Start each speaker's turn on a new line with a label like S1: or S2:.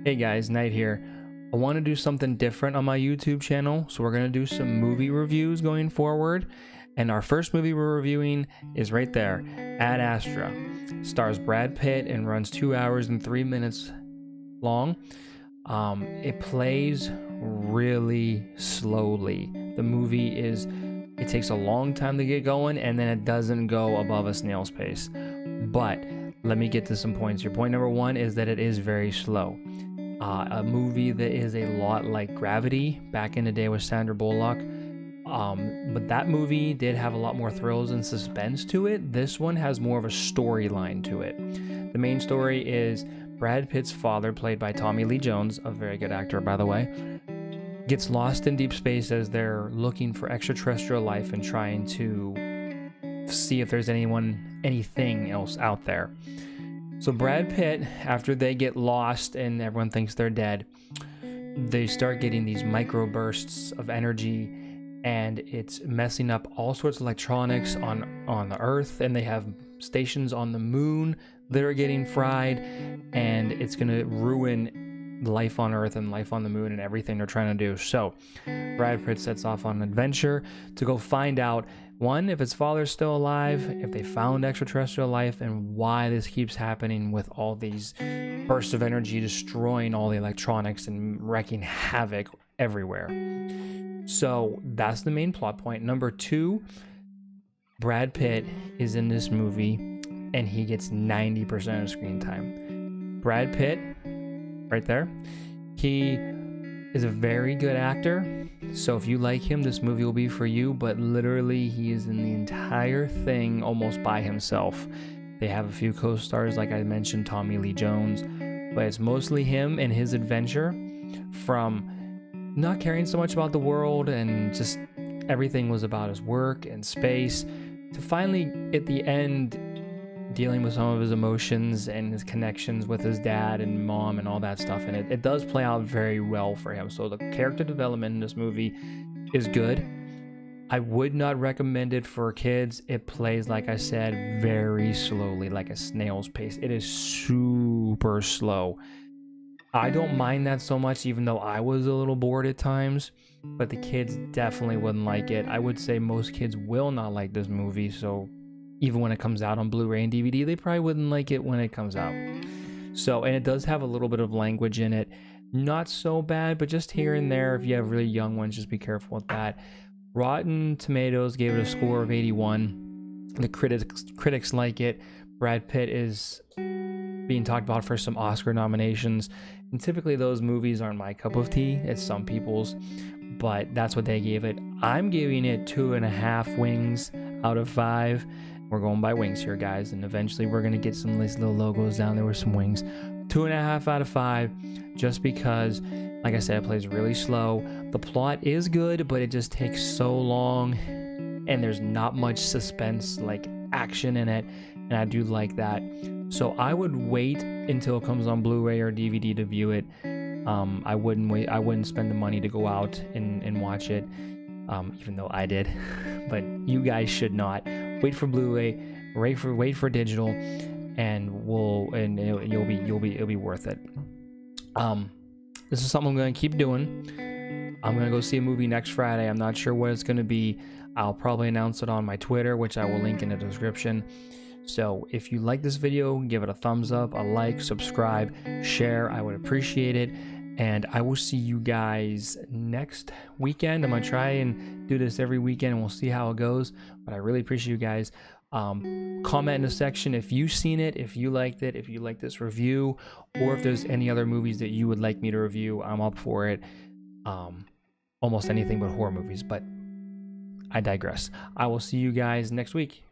S1: Hey guys, Knight here. I want to do something different on my YouTube channel, so we're going to do some movie reviews going forward. And our first movie we're reviewing is right there, Ad Astra. Stars Brad Pitt and runs 2 hours and 3 minutes long. It plays really slowly. The movie it takes a long time to get going, and then it doesn't go above a snail's pace. But let me get to some points. Your point number one is that it is very slow. A movie that is a lot like Gravity back in the day with Sandra Bullock. But that movie did have a lot more thrills and suspense to it. This one has more of a storyline to it. The main story is Brad Pitt's father, played by Tommy Lee Jones, a very good actor by the way, gets lost in deep space as they're looking for extraterrestrial life and trying to see if there's anything else out there. So Brad Pitt, after they get lost and everyone thinks they're dead, they start getting these microbursts of energy, and it's messing up all sorts of electronics on the Earth, and they have stations on the moon that are getting fried, and it's going to ruin life on Earth and life on the moon and everything they're trying to do. So Brad Pitt sets off on an adventure to go find out, one, if his father's still alive, if they found extraterrestrial life, and why this keeps happening with all these bursts of energy destroying all the electronics and wreaking havoc everywhere. So that's the main plot point. Number two, Brad Pitt is in this movie and he gets 90% of screen time. Brad Pitt, right there, he is a very good actor. So if you like him, this movie will be for you, but literally he is in the entire thing almost by himself. They have a few co-stars, like I mentioned, Tommy Lee Jones, but it's mostly him and his adventure, from not caring so much about the world and just everything was about his work and space, to finally at the end dealing with some of his emotions and his connections with his dad and mom and all that stuff. And it does play out very well for him. So the character development in this movie is good. I would not recommend it for kids. It plays, like I said, very slowly, like a snail's pace. It is super slow. I don't mind that so much, even though I was a little bored at times, but the kids definitely wouldn't like it. I would say most kids will not like this movie, so even when it comes out on Blu-ray and DVD, they probably wouldn't like it when it comes out. So, and it does have a little bit of language in it. Not so bad, but just here and there, if you have really young ones, just be careful with that. Rotten Tomatoes gave it a score of 81. The critics like it. Brad Pitt is being talked about for some Oscar nominations. And typically those movies aren't my cup of tea. It's some people's, but that's what they gave it. I'm giving it 2.5 wings out of 5. We're going by wings here, guys, and eventually we're gonna get some nice little logos down there with some wings. 2.5 out of 5, just because, like I said, it plays really slow. The plot is good, but it just takes so long, and there's not much suspense, like action in it, and I do like that. So I would wait until it comes on Blu-ray or DVD to view it. I wouldn't wait. I wouldn't spend the money to go out and watch it, even though I did. But you guys should not. Wait for Blu-ray, wait for digital, and it'll be worth it. This is something I'm gonna keep doing. I'm gonna go see a movie next Friday. I'm not sure what it's gonna be. I'll probably announce it on my Twitter, which I will link in the description. So if you like this video, give it a thumbs up, a like, subscribe, share. I would appreciate it. And I will see you guys next weekend. I'm going to try and do this every weekend, and we'll see how it goes. But I really appreciate you guys. Comment in the section if you've seen it, if you liked it, if you like this review, or if there's any other movies that you would like me to review. I'm up for it. Almost anything but horror movies, but I digress. I will see you guys next week.